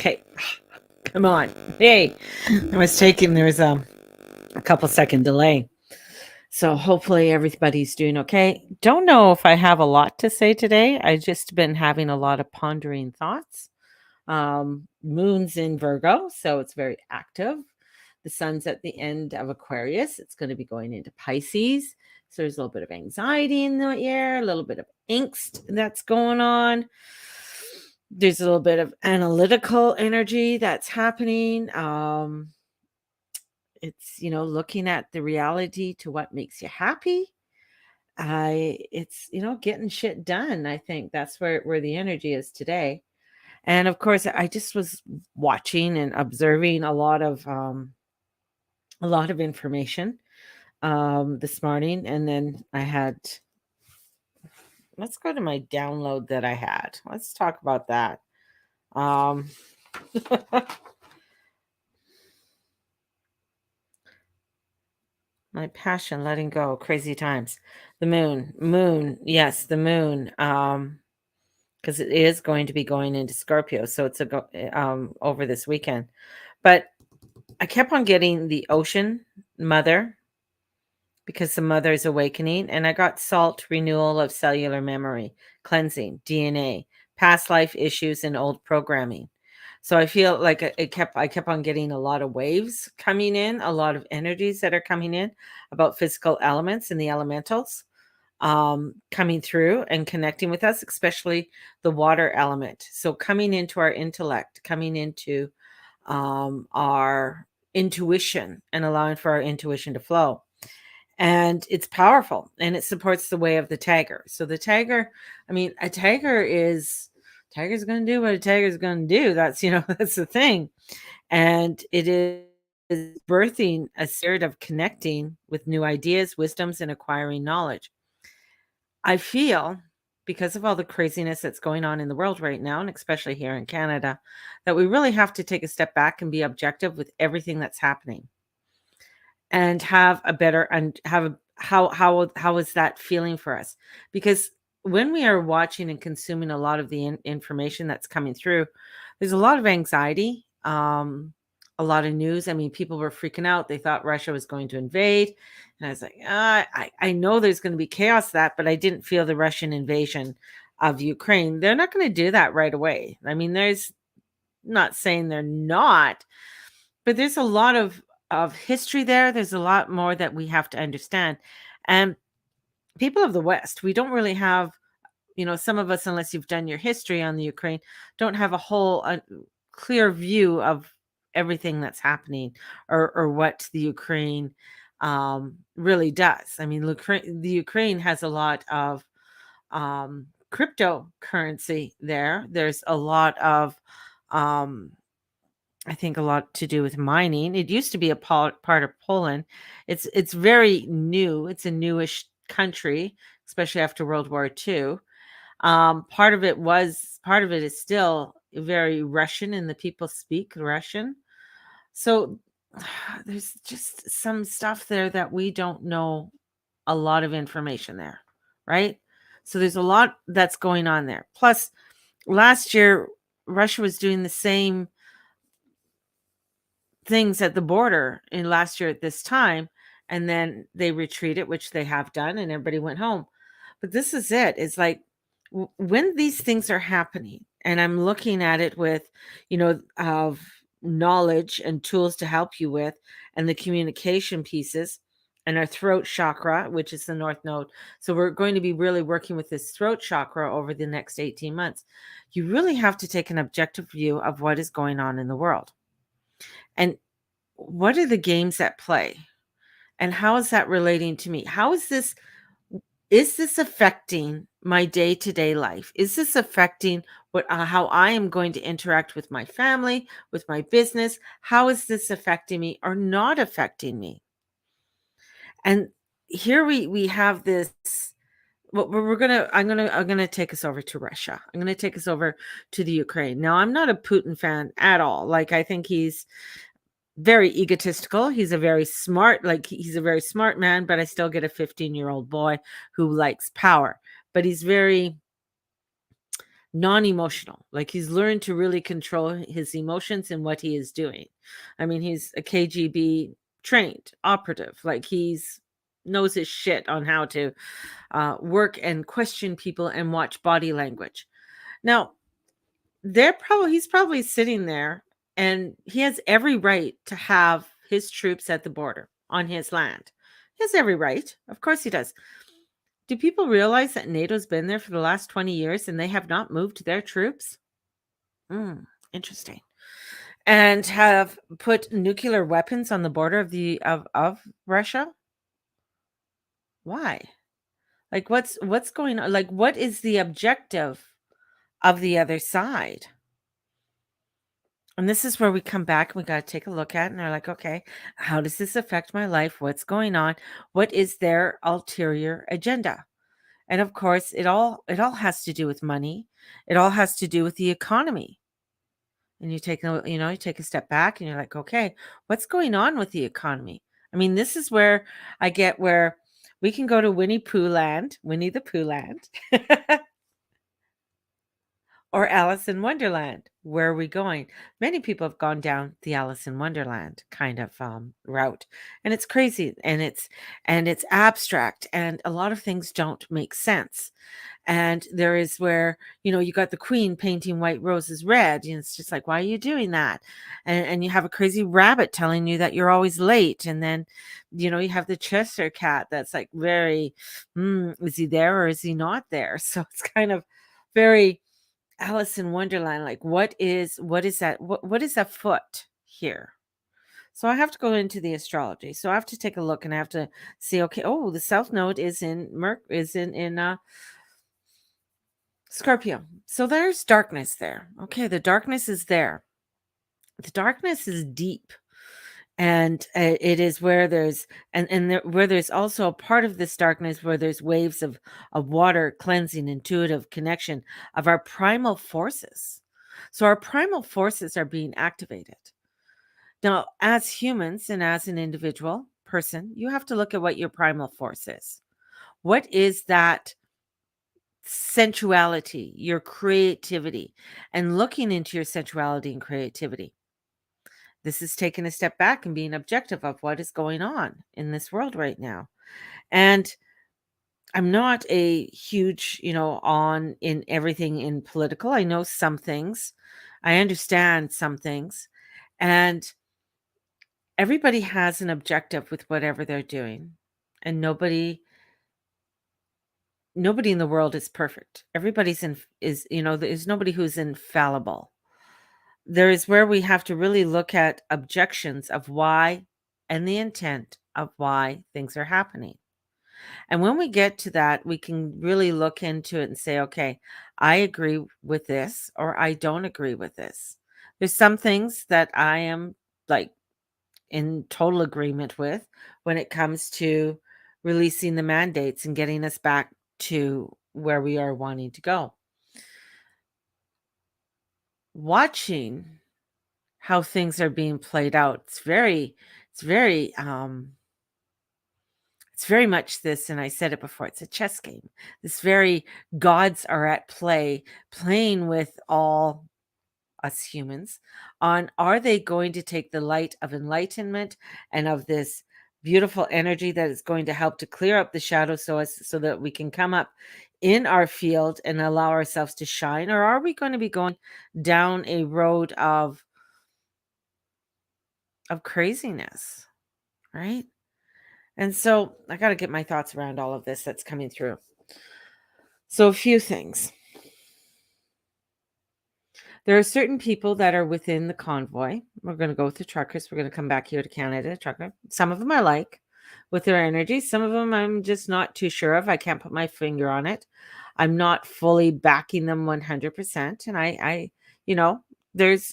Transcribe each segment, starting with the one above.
Okay. Come on. Hey, there was a couple second delay. So hopefully everybody's doing okay. Don't know if I have a lot to say today. I just been having a lot of pondering thoughts. Moon's in Virgo, so it's very active. The sun's at the end of Aquarius. It's going to be going into Pisces. So there's a little bit of anxiety in the air, a little bit of angst that's going on. There's a little bit of analytical energy that's happening. It's looking at the reality to what makes you happy. It's getting shit done. I think that's where the energy is today. And of course, I just was watching and observing a lot of information this morning, and then I had. Let's go to my download that I had. Let's talk about that. Um, my passion, letting go, crazy times. The moon, yes, the moon. Because it is going to be going into Scorpio, so it's over this weekend. But I kept on getting the ocean mother because the mother is awakening, and I got salt, renewal of cellular memory, cleansing, DNA, past life issues, and old programming. So I feel like I kept on getting a lot of waves coming in, a lot of energies that are coming in about physical elements and the elementals coming through and connecting with us, especially the water element. So coming into our intellect, coming into our intuition and allowing for our intuition to flow. And it's powerful and it supports the way of the tiger. So the tiger, I mean, tiger's going to do what a tiger's going to do. That's, that's the thing. And it is birthing a spirit of connecting with new ideas, wisdoms, and acquiring knowledge. I feel, because of all the craziness that's going on in the world right now, and especially here in Canada, that we really have to take a step back and be objective with everything that's happening, and have a better and have a how is that feeling for us? Because when we are watching and consuming a lot of the information that's coming through, there's a lot of anxiety, a lot of news. I mean, people were freaking out. They thought Russia was going to invade. And I was like, I know there's going to be chaos but I didn't feel the Russian invasion of Ukraine. They're not going to do that right away. I mean, there's not saying they're not, but there's a lot of history there. There's a lot more that we have to understand. And people of the West, we don't really have, some of us, unless you've done your history on the Ukraine, don't have a whole clear view of everything that's happening or what the Ukraine really does. I mean, the Ukraine has a lot of cryptocurrency there. There's a lot of I think a lot to do with mining. It used to be a part of Poland. It's very new. It's a newish country, especially after World War II. Part of it is still very Russian, and the people speak Russian. So there's just some stuff there that we don't know, a lot of information there, right? So there's a lot that's going on there. Plus, last year Russia was doing the same things at the border in last year at this time, and then they retreated, which they have done, and everybody went home. But this is it. It's like when these things are happening, and I'm looking at it with, of knowledge and tools to help you with, and the communication pieces, and our throat chakra, which is the north node. So we're going to be really working with this throat chakra over the next 18 months. You really have to take an objective view of what is going on in the world. And what are the games at play? And how is that relating to me? Is this affecting my day-to-day life? Is this affecting how I am going to interact with my family, with my business? How is this affecting me or not affecting me? And here we have this. I'm gonna take us over to Russia. I'm gonna take us over to the Ukraine. Now, I'm not a Putin fan at all. Like, I think he's very egotistical. He's a very smart man, but I still get a 15-year-old boy who likes power. But he's very non-emotional. Like he's learned to really control his emotions and what he is doing. I mean, he's a KGB trained operative. Like he's knows his shit on how to work and question people and watch body language. Now, he's probably sitting there and he has every right to have his troops at the border on his land. He has every right. Of course he does. Do people realize that NATO's been there for the last 20 years and they have not moved their troops? Mm, interesting. And have put nuclear weapons on the border of Russia? Why? Like what's going on? Like what is the objective of the other side? And this is where we come back and we got to take a look at and they're like, okay, how does this affect my life? What's going on? What is their ulterior agenda? And of course, it all has to do with money. It all has to do with the economy. And you take a step back and you're like, okay, what's going on with the economy? I mean, this is where I get where we can go to Winnie the Pooh land, or Alice in Wonderland. Where are we going? Many people have gone down the Alice in Wonderland kind of route, and it's crazy, and it's abstract, and a lot of things don't make sense. And there is where you got the queen painting white roses red, and it's just like, why are you doing that? And you have a crazy rabbit telling you that you're always late, and then you have the Cheshire cat that's like very, is he there or is he not there? So it's kind of very Alice in Wonderland, like what is that? What is afoot here? So I have to go into the astrology. So I have to take a look and I have to see, okay, oh, the South Node is in Scorpio. So there's darkness there. Okay, the darkness is there. The darkness is deep. And it is where there's where there's also a part of this darkness where there's waves of water cleansing, intuitive connection of our primal forces. So our primal forces are being activated. Now, as humans and as an individual person, you have to look at what your primal force is. What is that sensuality, your creativity, and looking into your sensuality and creativity? This is taking a step back and being objective of what is going on in this world right now. And I'm not a huge, on in everything in political. I know some things. I understand some things. And everybody has an objective with whatever they're doing. And nobody in the world is perfect. Everybody's in is, there's nobody who's infallible. There is where we have to really look at objections of why and the intent of why things are happening. And when we get to that, we can really look into it and say, okay, I agree with this or I don't agree with this. There's some things that I am like in total agreement with when it comes to releasing the mandates and getting us back to where we are wanting to go. Watching how things are being played out, it's very it's very much this, and I said it before, it's a chess game. This very gods are at play, playing with all us humans on, are they going to take the light of enlightenment and of this beautiful energy that is going to help to clear up the shadows so that we can come up in our field and allow ourselves to shine, or are we going to be going down a road of craziness, right? And so I got to get my thoughts around all of this that's coming through. So, a few things. There are certain people that are within the convoy. We're going to go with the truckers. We're going to come back here to Canada, trucker. Some of them I like with their energy. Some of them I'm just not too sure of. I can't put my finger on it. I'm not fully backing them 100%. And you know,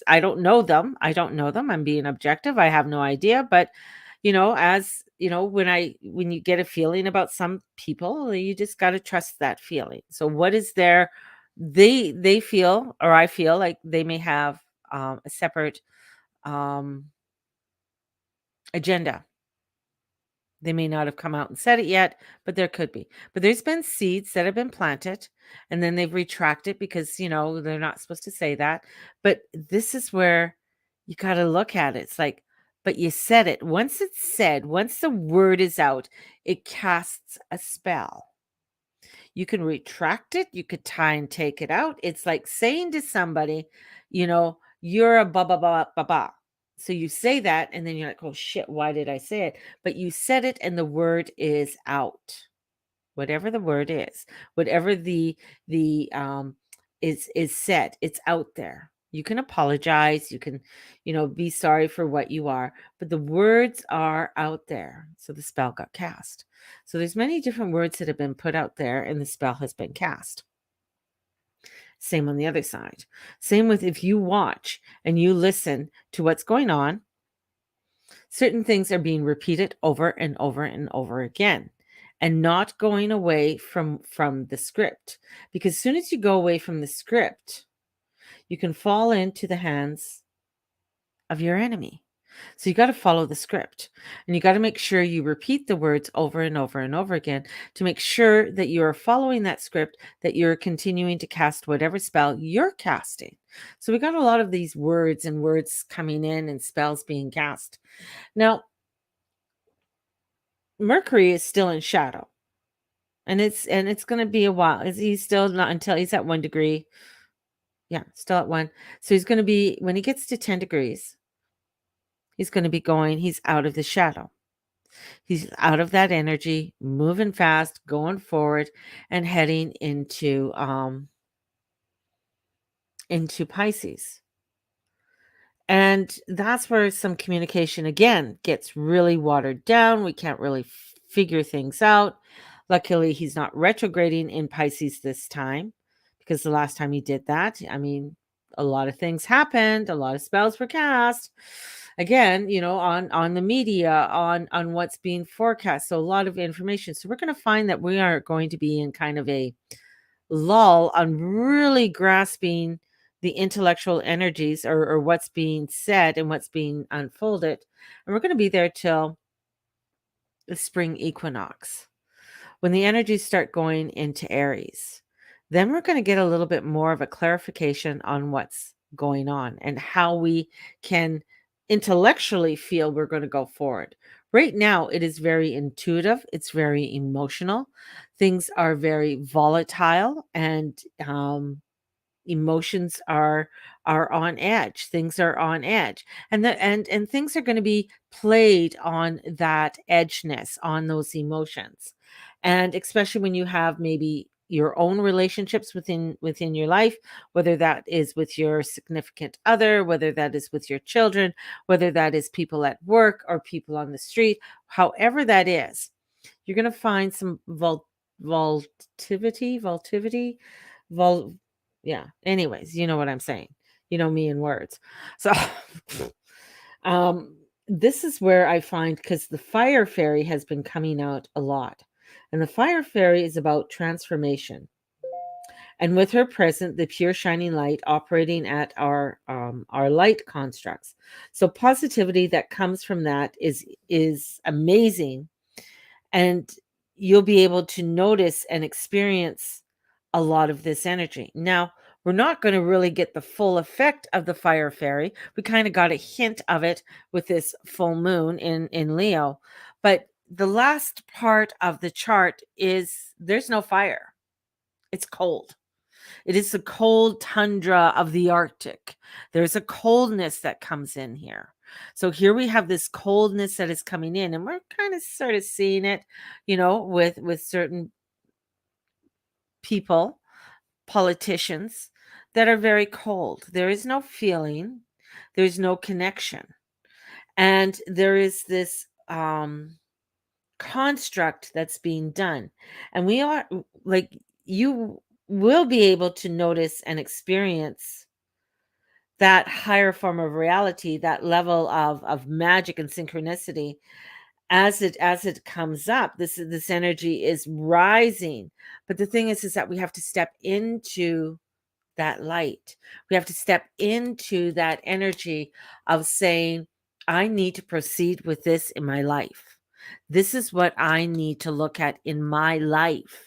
I don't know them. I don't know them. I'm being objective. I have no idea. But, as when you get a feeling about some people, you just got to trust that feeling. So what is they feel, or I feel like they may have a separate um agenda. They may not have come out and said it yet, but there could be. But there's been seeds that have been planted and then they've retracted because, they're not supposed to say that. But this is where you got to look at it. It's like, but you said it. Once it's said, once the word is out, it casts a spell. You can retract it, you could try and take it out. It's like saying to somebody, you're a blah, blah, blah, blah, blah. So you say that, and then you're like, oh shit, why did I say it? But you said it, and the word is out. Whatever the word is, whatever the is said, it's out there. You can apologize, you can, be sorry for what you are, but the words are out there. So the spell got cast. So there's many different words that have been put out there and the spell has been cast. Same on the other side. Same with if you watch and you listen to what's going on, certain things are being repeated over and over and over again and not going away from the script, because as soon as you go away from the script, you can fall into the hands of your enemy. So you got to follow the script, and you got to make sure you repeat the words over and over and over again to make sure that you're following that script, that you're continuing to cast whatever spell you're casting. So we got a lot of these words and words coming in and spells being cast. Now, Mercury is still in shadow. And it's going to be a while. He's still not until he's at 1 degree. Yeah, still at 1. So he's going to be, when he gets to 10 degrees, he's going to be he's out of the shadow. He's out of that energy, moving fast, going forward, and heading into Pisces. And that's where some communication again gets really watered down. We can't really figure things out. Luckily, he's not retrograding in Pisces this time, because the last time he did that, a lot of things happened. A lot of spells were cast. Again, on the media, on what's being forecast. So a lot of information. So we're going to find that we are going to be in kind of a lull on really grasping the intellectual energies, or what's being said and what's being unfolded. And we're going to be there till the spring equinox, when the energies start going into Aries. Then we're going to get a little bit more of a clarification on what's going on and how we can intellectually feel we're going to go forward. Right now, it is very intuitive. It's very emotional. Things are very volatile, and emotions are on edge. Things are on edge, and and things are going to be played on that edgeness, on those emotions. And especially when you have maybe your own relationships within your life, whether that is with your significant other, whether that is with your children, whether that is people at work or people on the street, however that is, you're going to find some volatility, vol yeah. Anyways, you know what I'm saying. You know me in words. So this is where I find, because the fire fairy has been coming out a lot. And the fire fairy is about transformation. And with her present, the pure shining light operating at our light constructs. So positivity that comes from that is amazing. And you'll be able to notice and experience a lot of this energy. Now, we're not going to really get the full effect of the fire fairy. We kind of got a hint of it with this full moon in Leo. But the last part of the chart is there's no fire. It's cold. It is the cold tundra of the Arctic. There's a coldness that comes in here. So here we have this coldness that is coming in, and we're kind of sort of seeing it, with certain people, politicians, that are very cold. There is no feeling, there's no connection. And there is this construct that's being done. And we are like, you will be able to notice and experience that higher form of reality, that level of magic and synchronicity, as it comes up. This energy is rising. But the thing is that we have to step into that light. We have to step into that energy of saying, I need to proceed with this in my life. This is what I need to look at in my life.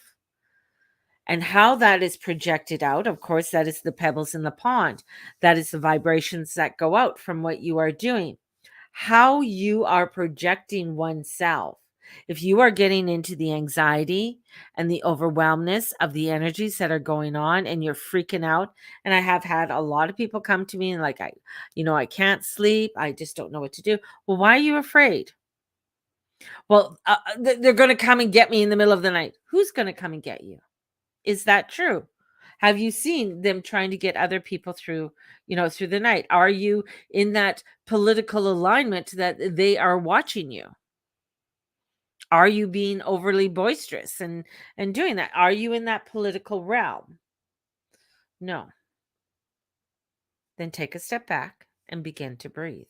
And how that is projected out, of course, that is the pebbles in the pond. That is the vibrations that go out from what you are doing. How you are projecting oneself. If you are getting into the anxiety and the overwhelmness of the energies that are going on and you're freaking out, and I have had a lot of people come to me and like, I can't sleep. I just don't know what to do. Well, why are you afraid? Well, they're going to come and get me in the middle of the night. Who's going to come and get you? Is that true? Have you seen them trying to get other people through the night? Are you in that political alignment that they are watching you? Are you being overly boisterous and doing that? Are you in that political realm? No. Then take a step back and begin to breathe.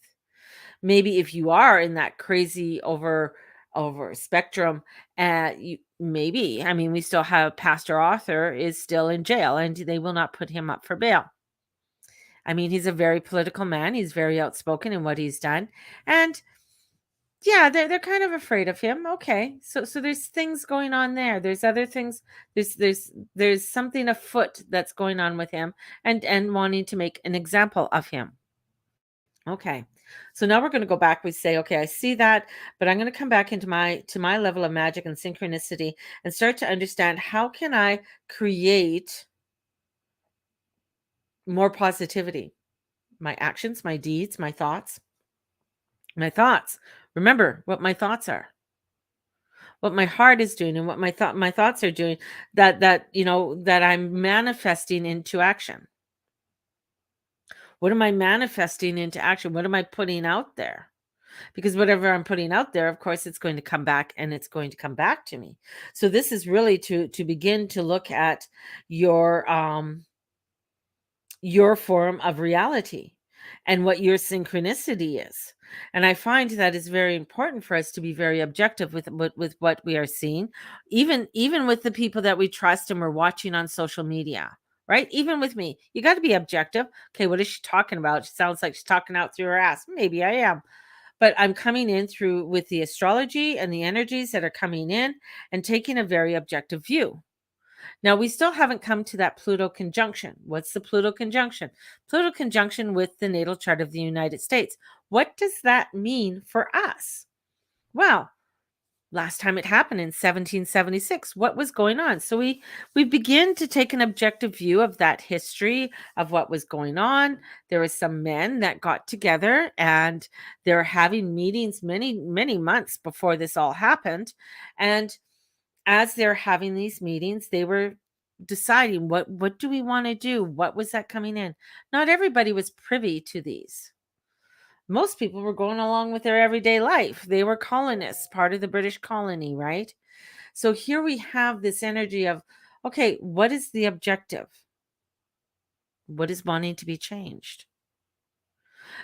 Maybe if you are in that crazy over spectrum, you maybe, I mean, we still have Pastor Arthur is still in jail and they will not put him up for bail. I mean, he's a very political man. He's very outspoken in what he's done. And yeah, they're kind of afraid of him. Okay. So there's things going on there. There's other things. There's something afoot that's going on with him and wanting to make an example of him. Okay. So now we're going to go back. We say, okay, I see that, but I'm going to come back into my level of magic and synchronicity and start to understand how can I create more positivity? My actions, my deeds, my thoughts. My thoughts. Remember what my thoughts are. What my heart is doing and what my thoughts are doing that I'm manifesting into action. What am I manifesting into action? What am I putting out there? Because whatever I'm putting out there, of course, it's going to come back and it's going to come back to me. So this is really to begin to look at your form of reality and what your synchronicity is. And I find that is very important for us to be very objective with what we are seeing, even with the people that we trust and we're watching on social media. Right? Even with me, you got to be objective. Okay, what is she talking about? She sounds like she's talking out through her ass. Maybe I am, but I'm coming in through with the astrology and the energies that are coming in and taking a very objective view. Now, we still haven't come to that Pluto conjunction. What's the Pluto conjunction? Pluto conjunction with the natal chart of the United States. What does that mean for us? Well, last time it happened in 1776, what was going on? So we begin to take an objective view of that history of what was going on. There were some men that got together and they're having meetings many months before this all happened, and as they're having these meetings, they were deciding what do we want to do? What was that coming in? Not everybody was privy to these. Most people were going along with their everyday life. They were colonists, part of the British colony, right? So here we have this energy of, okay, what is the objective? What is wanting to be changed?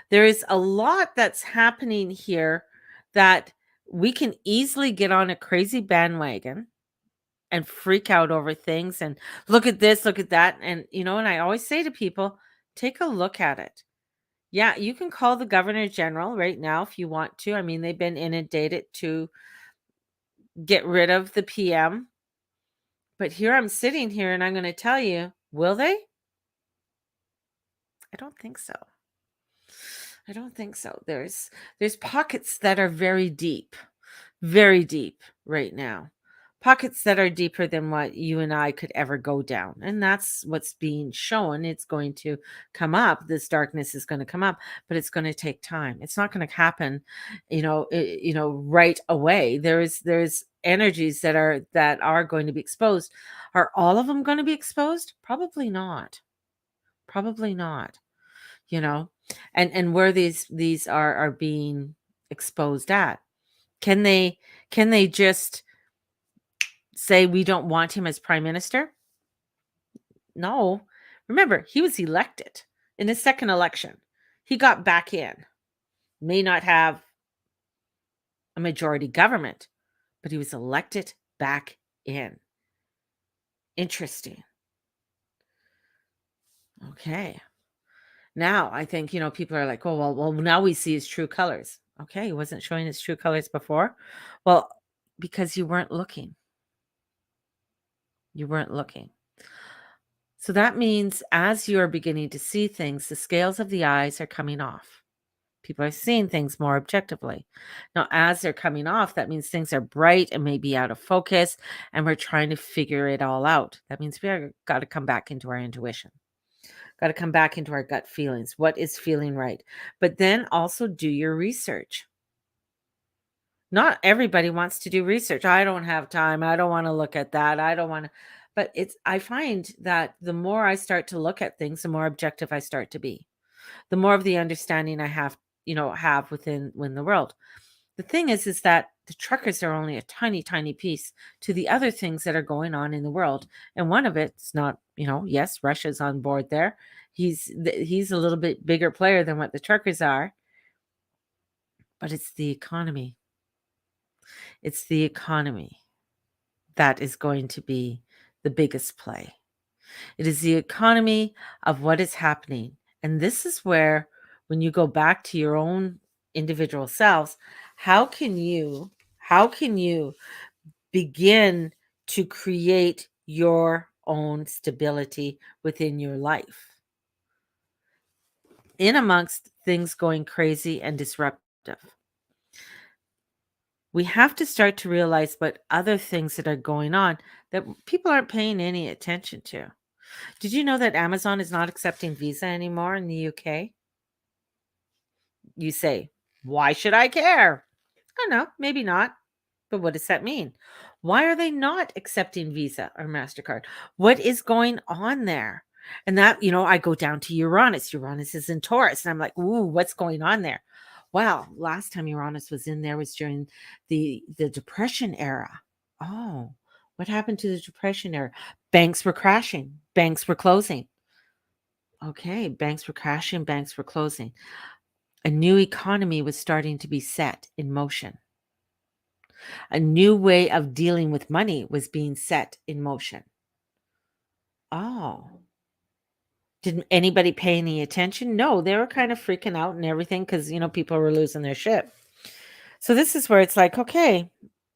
There is a lot that's happening here that we can easily get on a crazy bandwagon and freak out over things and look at this, look at that. And I always say to people, take a look at it. Yeah, you can call the governor general right now if you want to. I mean, they've been inundated to get rid of the PM. But here I'm sitting here and I'm going to tell you, will they? I don't think so. I don't think so. There's pockets that are very deep right now. Pockets that are deeper than what you and I could ever go down. And that's what's being shown. It's going to come up. This darkness is going to come up, but it's going to take time. It's not going to happen, right away. There's energies that are going to be exposed. Are all of them going to be exposed? Probably not. Probably not. You know, and where these are being exposed at. Can they just say we don't want him as prime minister? No. Remember, he was elected in his second election. He got back in. May not have a majority government, but he was elected back in. Interesting. Okay. Now, I think, people are like, "Oh, well, now we see his true colors." Okay, it wasn't showing its true colors before. Well, because you weren't looking. You weren't looking. So that means as you're beginning to see things, the scales of the eyes are coming off. People are seeing things more objectively. Now, as they're coming off, that means things are bright and maybe out of focus, and we're trying to figure it all out. That means we got to come back into our intuition, got to come back into our gut feelings. What is feeling right? But then also do your research. Not everybody wants to do research. I don't have time. I don't want to look at that. I don't want to. But I find that the more I start to look at things, the more objective I start to be. The more of the understanding I have within the world. The thing is that the truckers are only a tiny, tiny piece to the other things that are going on in the world. And one of it's not, yes, Russia's on board there. He's a little bit bigger player than what the truckers are, but it's the economy. It's the economy that is going to be the biggest play. It is the economy of what is happening. And this is where, when you go back to your own individual selves, how can you begin to create your own stability within your life in amongst things going crazy and disruptive? We have to start to realize what other things that are going on that people aren't paying any attention to. Did you know that Amazon is not accepting Visa anymore in the UK? You say, why should I care? I don't know, maybe not. But what does that mean? Why are they not accepting Visa or MasterCard? What is going on there? And that, I go down to Uranus. Uranus is in Taurus. And I'm like, ooh, what's going on there? Well, last time Uranus was in there was during the Depression era. Oh, what happened to the Depression era? Banks were crashing, banks were closing. Okay, banks were crashing, banks were closing. A new economy was starting to be set in motion. A new way of dealing with money was being set in motion. Oh, didn't anybody pay any attention? No, they were kind of freaking out and everything because, people were losing their shit. So this is where it's like, okay,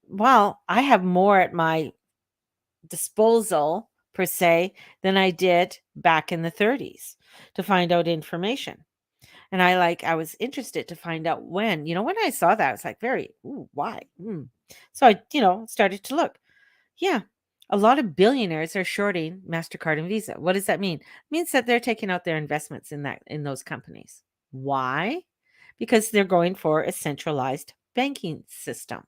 well, I have more at my disposal, per se, than I did back in the 30s to find out information. And I was interested to find out when I saw that, I was like, ooh, why? So I, started to look. Yeah. A lot of billionaires are shorting MasterCard and Visa. What does that mean? It means that they're taking out their investments in those companies. Why? Because they're going for a centralized banking system.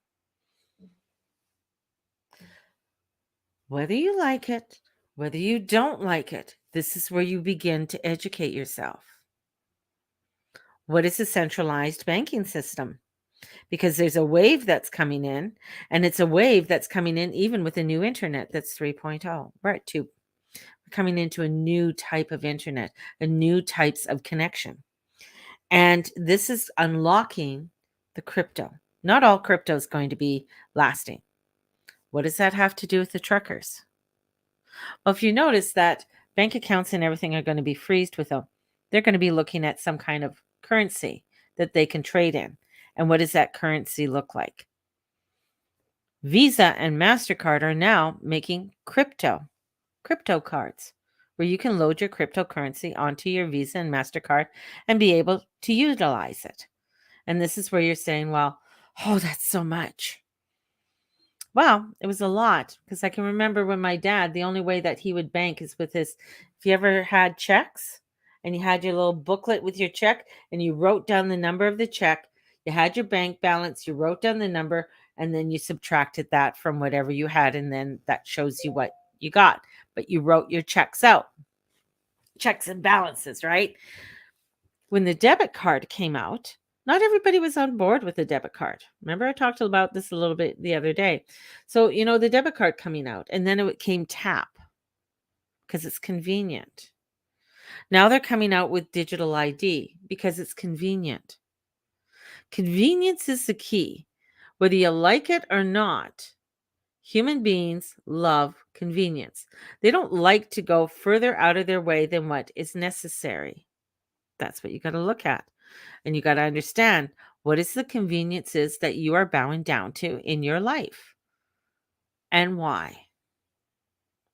Whether you like it, whether you don't like it, this is where you begin to educate yourself. What is a centralized banking system? Because there's a wave that's coming in, and it's a wave that's coming in even with the new internet that's 3.0. We're at 2. We're coming into a new type of internet, a new types of connection. And this is unlocking the crypto. Not all crypto is going to be lasting. What does that have to do with the truckers? Well, if you notice that bank accounts and everything are going to be freezed with them, they're going to be looking at some kind of currency that they can trade in. And what does that currency look like? Visa and MasterCard are now making crypto cards where you can load your cryptocurrency onto your Visa and MasterCard and be able to utilize it. And this is where you're saying, well, oh, that's so much. Well, it was a lot because I can remember when my dad, the only way that he would bank is with if you ever had checks and you had your little booklet with your check and you wrote down the number of the check, you had your bank balance, you wrote down the number, and then you subtracted that from whatever you had. And then that shows you what you got. But you wrote your checks out, checks and balances, right? When the debit card came out, not everybody was on board with the debit card. Remember, I talked about this a little bit the other day. So, the debit card coming out, and then it came tap because it's convenient. Now they're coming out with digital ID because it's convenient. Convenience is the key. Whether you like it or not, human beings love convenience. They don't like to go further out of their way than what is necessary. That's what you got to look at. And you got to understand What is the conveniences that you are bowing down to in your life and why?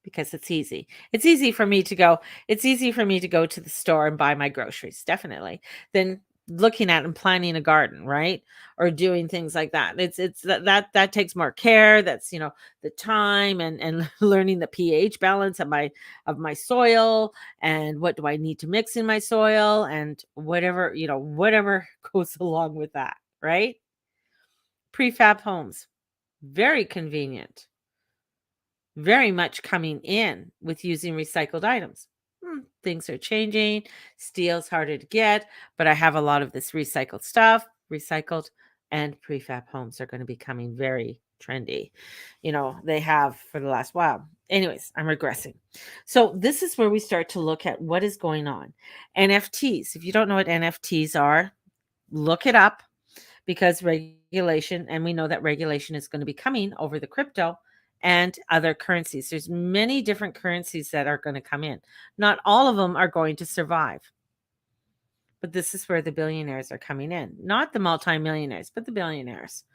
Because it's easy. It's easy for me to go to the store and buy my groceries, definitely, than looking at and planning a garden, right? Or doing things like that. It's that takes more care. That's, the time and learning the pH balance of my soil and what do I need to mix in my soil and whatever goes along with that, right? Prefab homes, very convenient, very much coming in with using recycled items. Things are changing. Steel's harder to get, but I have a lot of this recycled stuff. Recycled and prefab homes are going to be coming very trendy. They have for the last while. Anyways, I'm regressing. So this is where we start to look at what is going on. NFTs. If you don't know what NFTs are, look it up because regulation, and we know that regulation is going to be coming over the crypto and other currencies. There's many different currencies that are going to come in. Not all of them are going to survive. But this is where the billionaires are coming in. Not the multimillionaires, but the billionaires.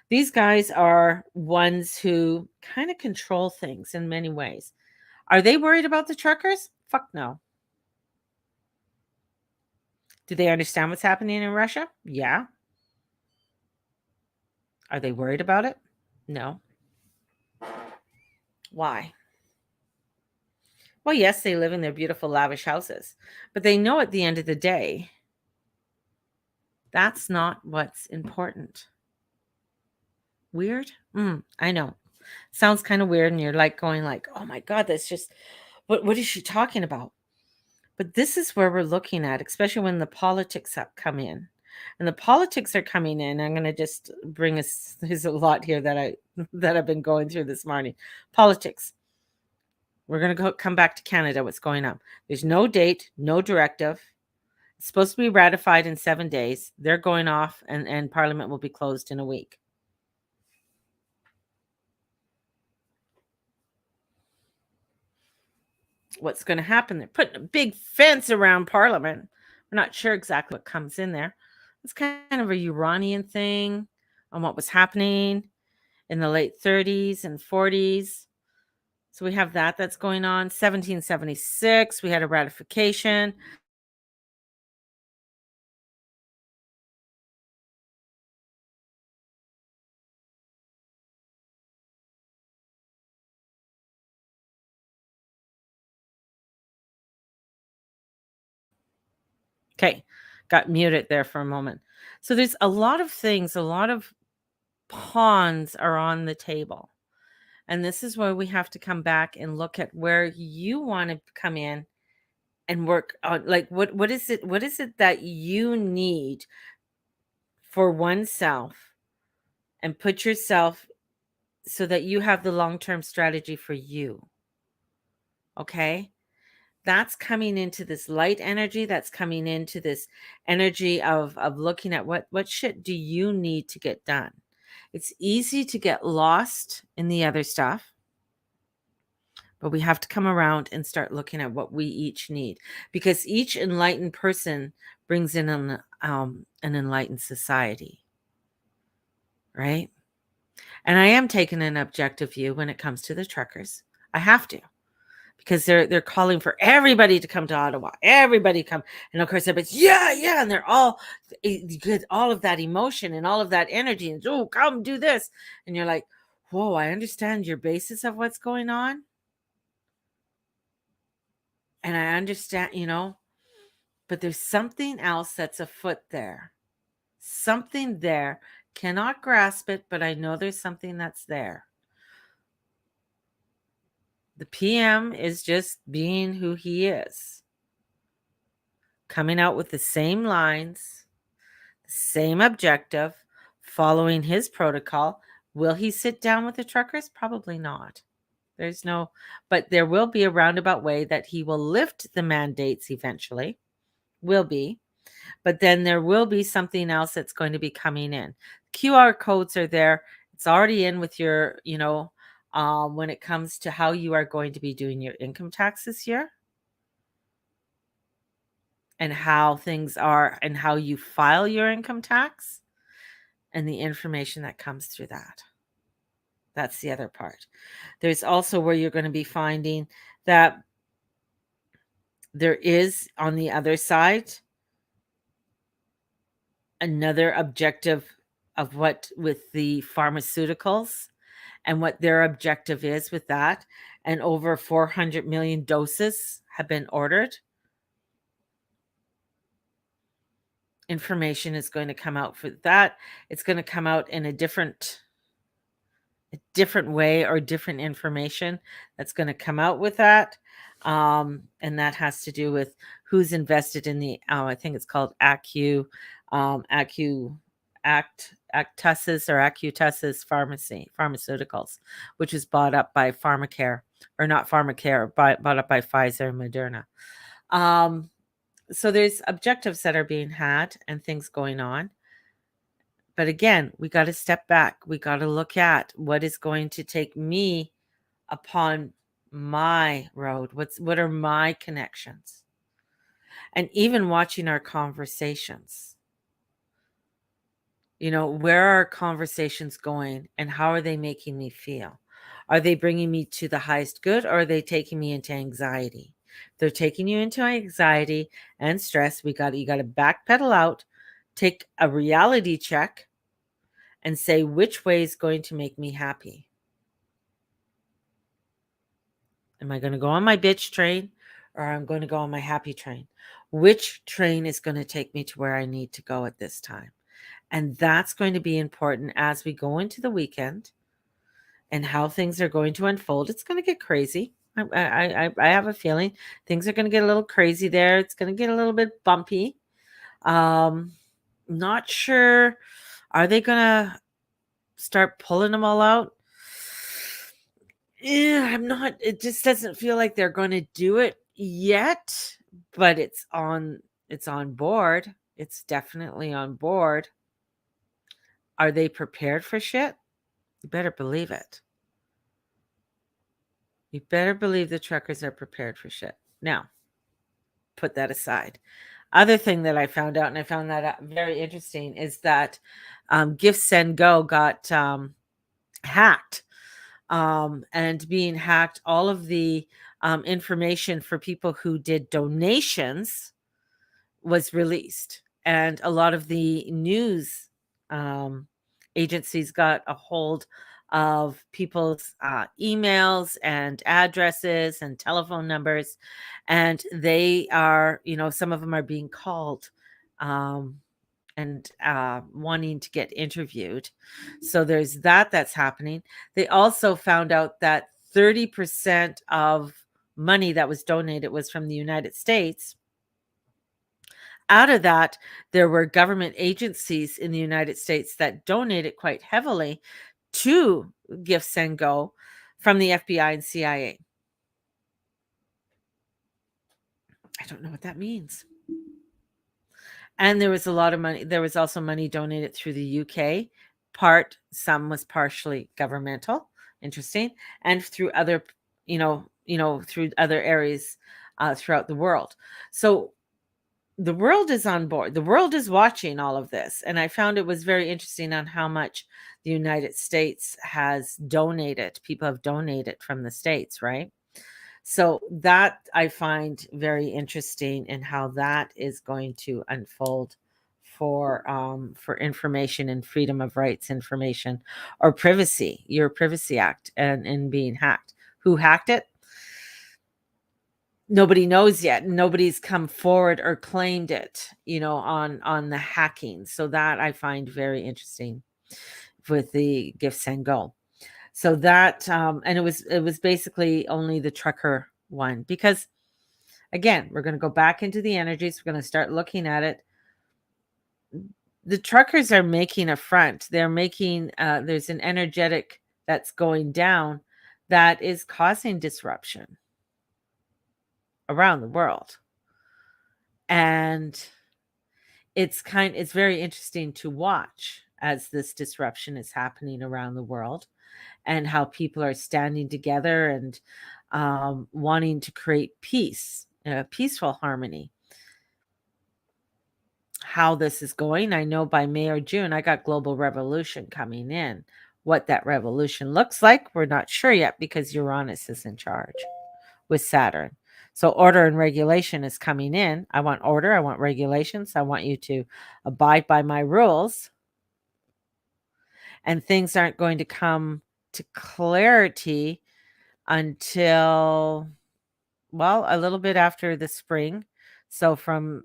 These guys are ones who kind of control things in many ways. Are they worried about the truckers? Fuck no. Do they understand what's happening in Russia? Yeah. Are they worried about it? No. Why? Well, yes, they live in their beautiful, lavish houses, but they know at the end of the day, that's not what's important. Weird? I know. Sounds kind of weird, and you're like going like, "Oh my God, that's just what is she talking about?" But this is where we're looking at, especially when the politics come in. And the politics are coming in. I'm going to just bring us. There's a lot here that I've been going through this morning. Politics. We're going to come back to Canada. What's going on? There's no date, no directive. It's supposed to be ratified in 7 days. They're going off, and Parliament will be closed in a week. What's going to happen? They're putting a big fence around Parliament. We're not sure exactly what comes in there. It's kind of a Uranian thing on what was happening in the late 30s and 40s. So we have that's going on. 1776, we had a ratification. Okay, got muted there for a moment. So there's a lot of things, a lot of pawns are on the table. And this is where we have to come back and look at where you want to come in and work on, like, what is it that you need for oneself, and put yourself so that you have the long-term strategy for you. Okay? That's coming into this light energy, that's coming into this energy of looking at what shit do you need to get done. It's easy to get lost in the other stuff, but we have to come around and start looking at what we each need, because each enlightened person brings in an enlightened society, right? And I am taking an objective view when it comes to the truckers. I have to, because they're calling for everybody to come to Ottawa. Everybody come, and of course everybody's yeah, and they're all good, all of that emotion and all of that energy, and oh, come do this, and you're like, whoa, I understand your basis of what's going on, and I understand, but there's something else that's afoot there, something there. Cannot grasp it, but I know there's something that's there. The PM is just being who he is, coming out with the same lines, the same objective, following his protocol. Will he sit down with the truckers? Probably not. But there will be a roundabout way that he will lift the mandates eventually. Will be. But then there will be something else that's going to be coming in. QR codes are there. It's already in with your, when it comes to how you are going to be doing your income tax this year, and how things are and how you file your income tax. and the information that comes through that. That's the other part. There's also where you're going to be finding that there is on the other side another objective of what with the pharmaceuticals and what their objective is with that. And over 400 million doses have been ordered. Information is going to come out for that. It's going to come out in a different way or different information that's going to come out with that. And that has to do with who's invested in the, I think it's called Acutasis or Acutus's pharmaceuticals, which is bought up by Pharmacare, or not Pharmacare, bought up by Pfizer and Moderna. So there's objectives that are being had and things going on. But again, we got to step back. We got to look at what is going to take me upon my road. What are my connections? And even watching our conversations. Where are our conversations going and how are they making me feel? Are they bringing me to the highest good, or are they taking me into anxiety? If they're taking you into anxiety and stress, you got to backpedal out, take a reality check, and say which way is going to make me happy. Am I going to go on my bitch train, or I'm going to go on my happy train? Which train is going to take me to where I need to go at this time? And that's going to be important as we go into the weekend and how things are going to unfold. It's going to get crazy. I have a feeling things are going to get a little crazy there. It's going to get a little bit bumpy. Not sure. Are they going to start pulling them all out? Yeah, I'm not. It just doesn't feel like they're going to do it yet, but it's on board. It's definitely on board. Are they prepared for shit? You better believe it. You better believe the truckers are prepared for shit. Now, put that aside. Other thing that I found out, and I found that very interesting, is that GiveSendGo got hacked. And being hacked, all of the information for people who did donations was released. And a lot of the news agencies got a hold of people's emails and addresses and telephone numbers. And they are, some of them are being called and wanting to get interviewed. So there's that's happening. They also found out that 30% of money that was donated was from the United States. Out of that, there were government agencies in the United States that donated quite heavily to GiveSendGo from the FBI and CIA. I don't know what that means. And there was a lot of money. There was also money donated through the UK. Some was partially governmental, interesting, and through other, through other areas throughout the world. So the world is on board. The world is watching all of this. And I found it was very interesting on how much the United States has donated. People have donated from the States, right? So that I find very interesting in how that is going to unfold for information and freedom of rights information or privacy, your Privacy Act, and being hacked. Who hacked it? Nobody knows yet. Nobody's come forward or claimed it, on the hacking. So that I find very interesting with the GiveSendGo. So that and it was basically only the trucker one, because again, we're going to go back into the energies. We're going to start looking at it. The truckers are making a front. They're making there's an energetic that's going down that is causing disruption around the world. And it's very interesting to watch as this disruption is happening around the world, and how people are standing together and wanting to create peace, peaceful harmony. how this is going. I know by May or June, I got global revolution coming in. What that revolution looks like, we're not sure yet because Uranus is in charge with Saturn. So order and regulation is coming in. I want order. I want regulations. I want you to abide by my rules. And things aren't going to come to clarity until, well, a little bit after the spring. So from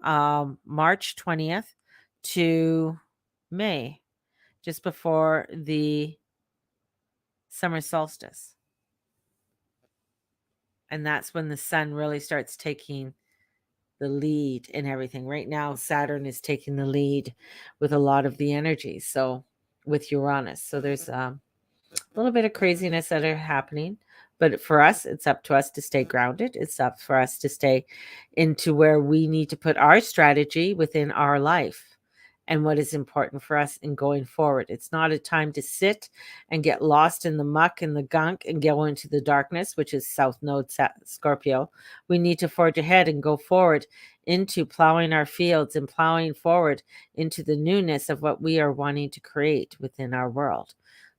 March 20th to May, just before the summer solstice. And that's when the sun really starts taking the lead in everything. Right now, Saturn is taking the lead with a lot of the energy. So with Uranus. So there's a little bit of craziness that are happening. But for us, it's up to us to stay grounded. It's up for us to stay into where we need to put our strategy within our life and what is important for us in going forward. It's not a time to sit and get lost in the muck and the gunk and go into the darkness, which is South Node Scorpio. We need to forge ahead and go forward into plowing our fields and plowing forward into the newness of what we are wanting to create within our world.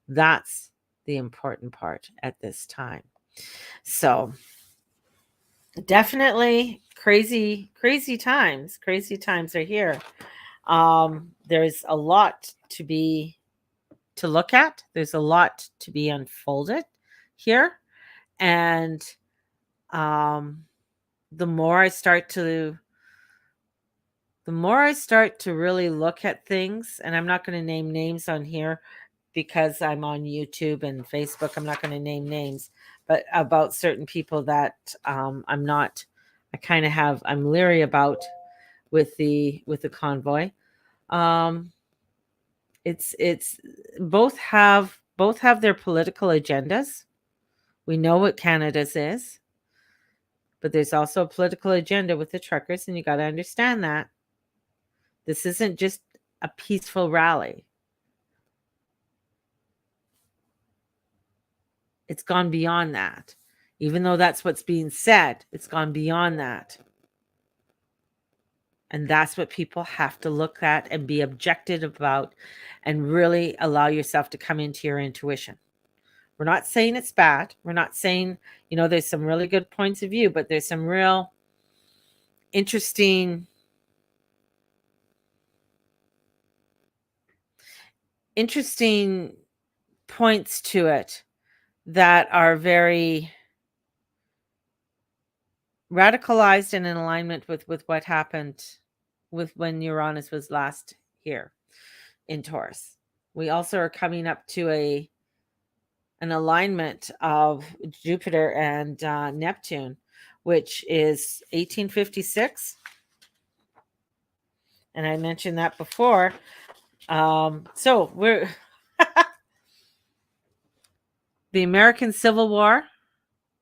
That's the important part at this time. So definitely crazy times. Crazy times are here. There's a lot to look at. There's a lot to be unfolded here. And the more I start to really look at things, and I'm not going to name names on here because I'm on YouTube and Facebook. I'm not going to name names, but about certain people that I'm leery about with the convoy. It's both have their political agendas. We know what Canada's is, but there's also a political agenda with the truckers, and you got to understand that this isn't just a peaceful rally. It's gone beyond that. Even though that's what's being said, it's gone beyond that. And that's what people have to look at and be objective about and really allow yourself to come into your intuition. We're not saying it's bad. We're not saying, there's some really good points of view, but there's some real interesting points to it that are very radicalized and in alignment with what happened with when Uranus was last here in Taurus. We also are coming up to an alignment of Jupiter and Neptune, which is 1856. And I mentioned that before. So we're the American Civil War,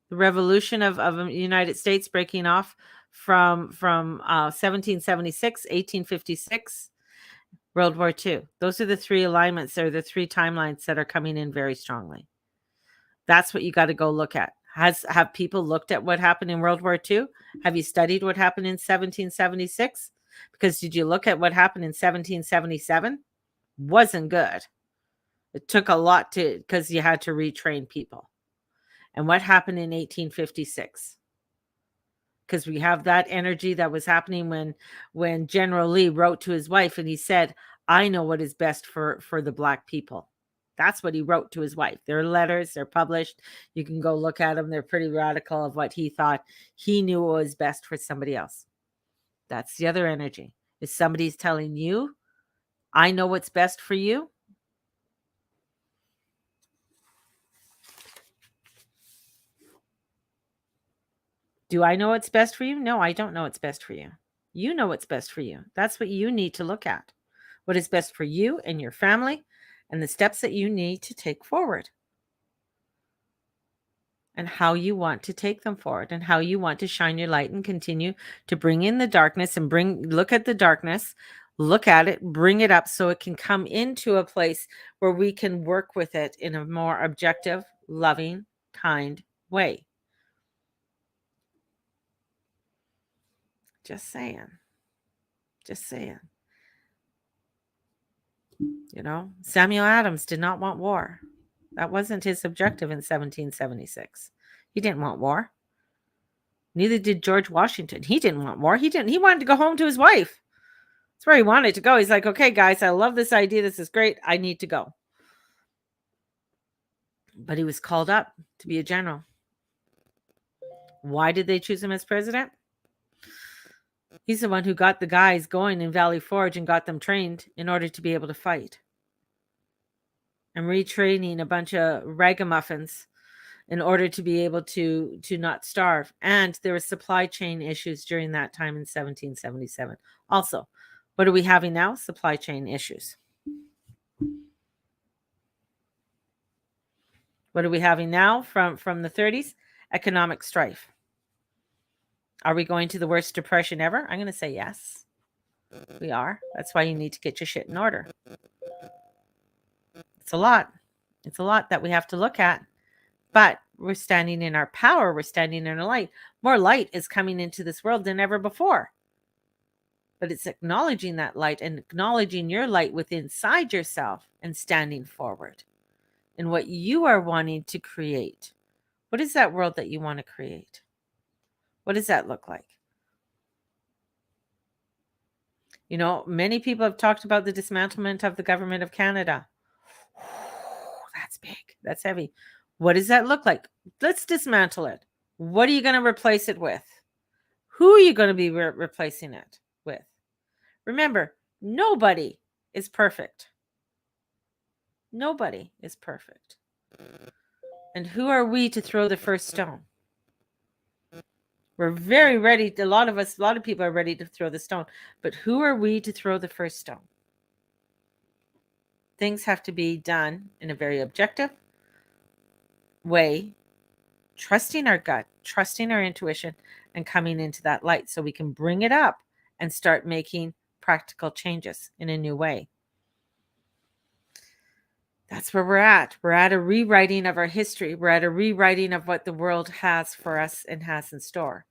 the revolution of the United States breaking off from 1776, 1856, World War II. Those are the three alignments, or the three timelines that are coming in very strongly. That's what you got to go look at. Have people looked at what happened in World War II? Have you studied what happened in 1776? Because did you look at what happened in 1777? Wasn't good. It took a lot because you had to retrain people. And what happened in 1856? Because we have that energy that was happening when General Lee wrote to his wife and he said, I know what is best for the Black people. That's what he wrote to his wife. They're letters, they're published. You can go look at them. They're pretty radical of what he thought he knew was best for somebody else. That's the other energy. If somebody's telling you, I know what's best for you, do I know what's best for you? No, I don't know what's best for you. You know what's best for you. That's what you need to look at. What is best for you and your family, and the steps that you need to take forward. And how you want to take them forward, and how you want to shine your light and continue to bring in the darkness and look at the darkness, look at it, bring it up so it can come into a place where we can work with it in a more objective, loving, kind way. Just saying. Samuel Adams did not want war. That wasn't his objective in 1776. He didn't want war. Neither did George Washington. He didn't want war. He wanted to go home to his wife. That's where he wanted to go. He's like, okay, guys, I love this idea. This is great. I need to go. But he was called up to be a general. Why did they choose him as president? He's the one who got the guys going in Valley Forge and got them trained in order to be able to fight. And retraining a bunch of ragamuffins in order to be able to not starve. And there were supply chain issues during that time in 1777. Also, what are we having now? Supply chain issues. What are we having now from the 30s? Economic strife. Are we going to the worst depression ever? I'm going to say yes. We are. That's why you need to get your shit in order. It's a lot. It's a lot that we have to look at. But we're standing in our power. We're standing in our light. More light is coming into this world than ever before. But it's acknowledging that light and acknowledging your light within inside yourself and standing forward in what you are wanting to create. What is that world that you want to create? What does that look like? Many people have talked about the dismantlement of the government of Canada. That's big. That's heavy. What does that look like? Let's dismantle it. What are you going to replace it with? Who are you going to be replacing it with? Remember, nobody is perfect. Nobody is perfect. And who are we to throw the first stone? We're very ready. A lot of people are ready to throw the stone. But who are we to throw the first stone? Things have to be done in a very objective way, trusting our gut, trusting our intuition, and coming into that light so we can bring it up and start making practical changes in a new way. That's where we're at. We're at a rewriting of our history. We're at a rewriting of what the world has for us and has in store.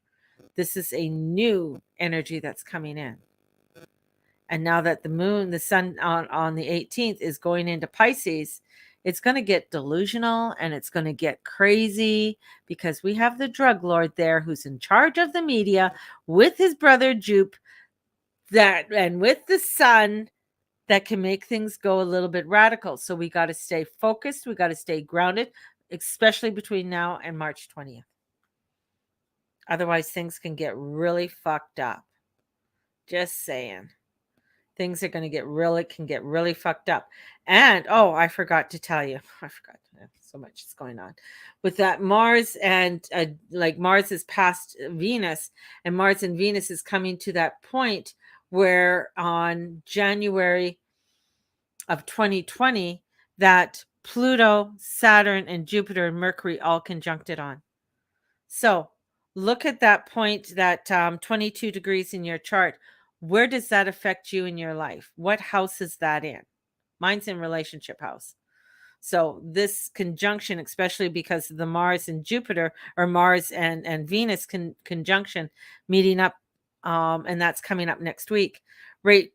This is a new energy that's coming in. And now that the sun on the 18th is going into Pisces, it's going to get delusional and it's going to get crazy because we have the drug lord there who's in charge of the media with his brother Jupe and with the sun that can make things go a little bit radical. So we got to stay focused. We got to stay grounded, especially between now and March 20th. Otherwise, things can get really fucked up. Just saying. Things are going to get really fucked up. And, I forgot to tell you. So much is going on. With that Mars and Mars is past Venus, and Mars and Venus is coming to that point where on January of 2020 that Pluto, Saturn, and Jupiter and Mercury all conjuncted on. So look at that point, that 22 degrees in your chart. Where does that affect you in your life? What house is that in? Mine's in relationship house. So this conjunction, especially because of the Mars and Jupiter, or Mars and Venus conjunction meeting up, and that's coming up next week. Right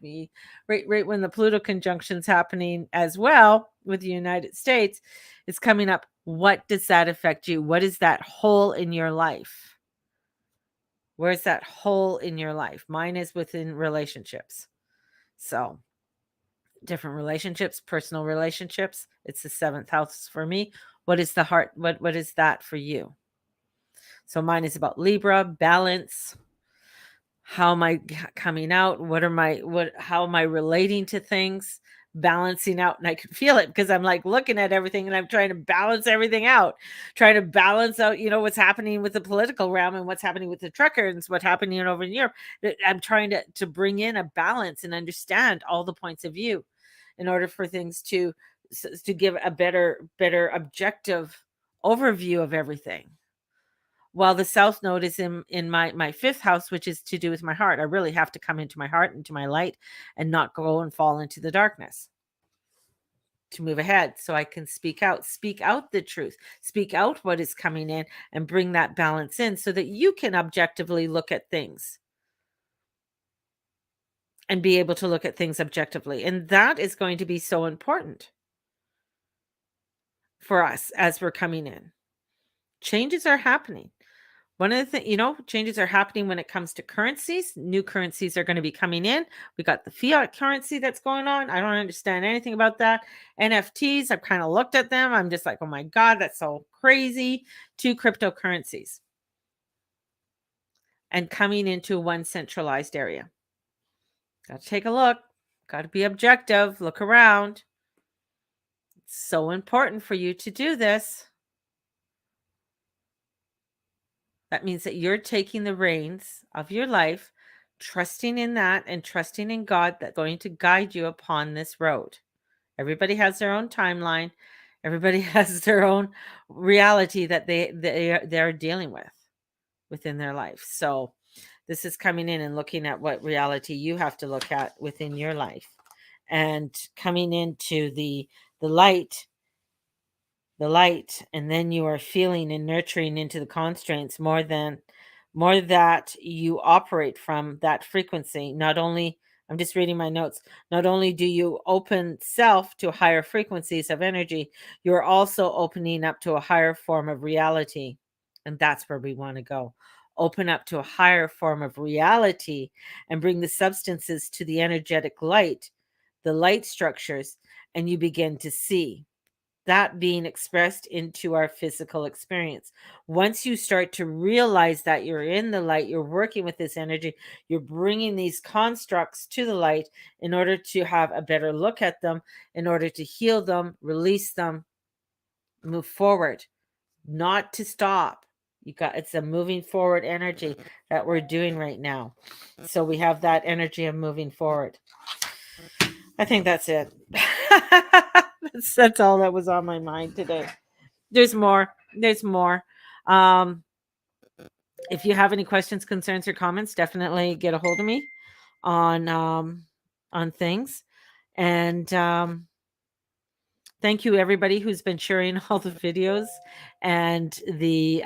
when the Pluto conjunction's happening as well with the United States, it's coming up. What does that affect you? What is that hole in your life? Where's that hole in your life? Mine is within relationships. So different relationships, personal relationships. It's the 7th house for me. What is the heart? What is that for you? So mine is about Libra, balance. How am I coming out? How am I relating to things? Balancing out, and I can feel it because I'm like looking at everything and I'm trying to balance everything out, trying to balance out, what's happening with the political realm and what's happening with the truckers, what's happening over in Europe. I'm trying to bring in a balance and understand all the points of view in order for things to give a better objective overview of everything. While the South Node is in my 5th house, which is to do with my heart. I really have to come into my heart, into my light, and not go and fall into the darkness to move ahead. So I can speak out the truth, speak out what is coming in, and bring that balance in so that you can objectively look at things. and be able to look at things objectively. And that is going to be so important for us as we're coming in. Changes are happening. One of the things, changes are happening when it comes to currencies. New currencies are going to be coming in. We got the fiat currency that's going on. I don't understand anything about that. NFTs, I've kind of looked at them. I'm just like, oh my God, that's so crazy. 2 cryptocurrencies and coming into one centralized area. Got to take a look. Got to be objective. Look around. It's so important for you to do this. That means that you're taking the reins of your life, trusting in that and trusting in God that's going to guide you upon this road. Everybody has their own timeline. Everybody has their own reality that they're dealing with within their life. So this is coming in and looking at what reality you have to look at within your life and coming into the light, and then you are feeling and nurturing into the constraints more that you operate from that frequency. Not only, I'm just reading my notes, not only do you open self to higher frequencies of energy, you're also opening up to a higher form of reality. And that's where we want to go. Open up to a higher form of reality and bring the substances to the energetic light, the light structures, and you begin to see that being expressed into our physical experience. Once you start to realize that you're in the light, you're working with this energy, you're bringing these constructs to the light in order to have a better look at them, in order to heal them, release them, move forward, not to stop. It's a moving forward energy that we're doing right now. So we have that energy of moving forward. I think that's it. That's all that was on my mind today. There's more. Um, if you have any questions, concerns, or comments, definitely get a hold of me on things. And thank you everybody who's been sharing all the videos and the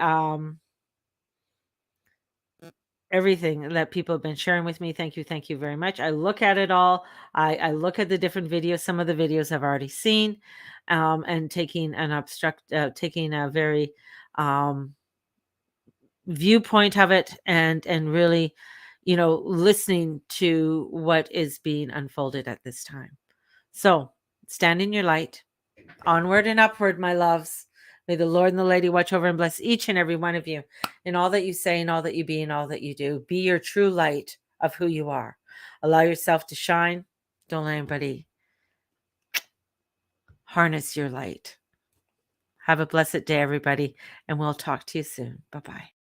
everything that people have been sharing with me. Thank you very much. I look at it all. I look at the different videos. Some of the videos I've already seen, and taking a very viewpoint of it, and really, listening to what is being unfolded at this time. So stand in your light, onward and upward, my loves. May the Lord and the Lady watch over and bless each and every one of you in all that you say and all that you be and all that you do. Be your true light of who you are. Allow yourself to shine. Don't let anybody harness your light. Have a blessed day, everybody, and we'll talk to you soon. Bye-bye.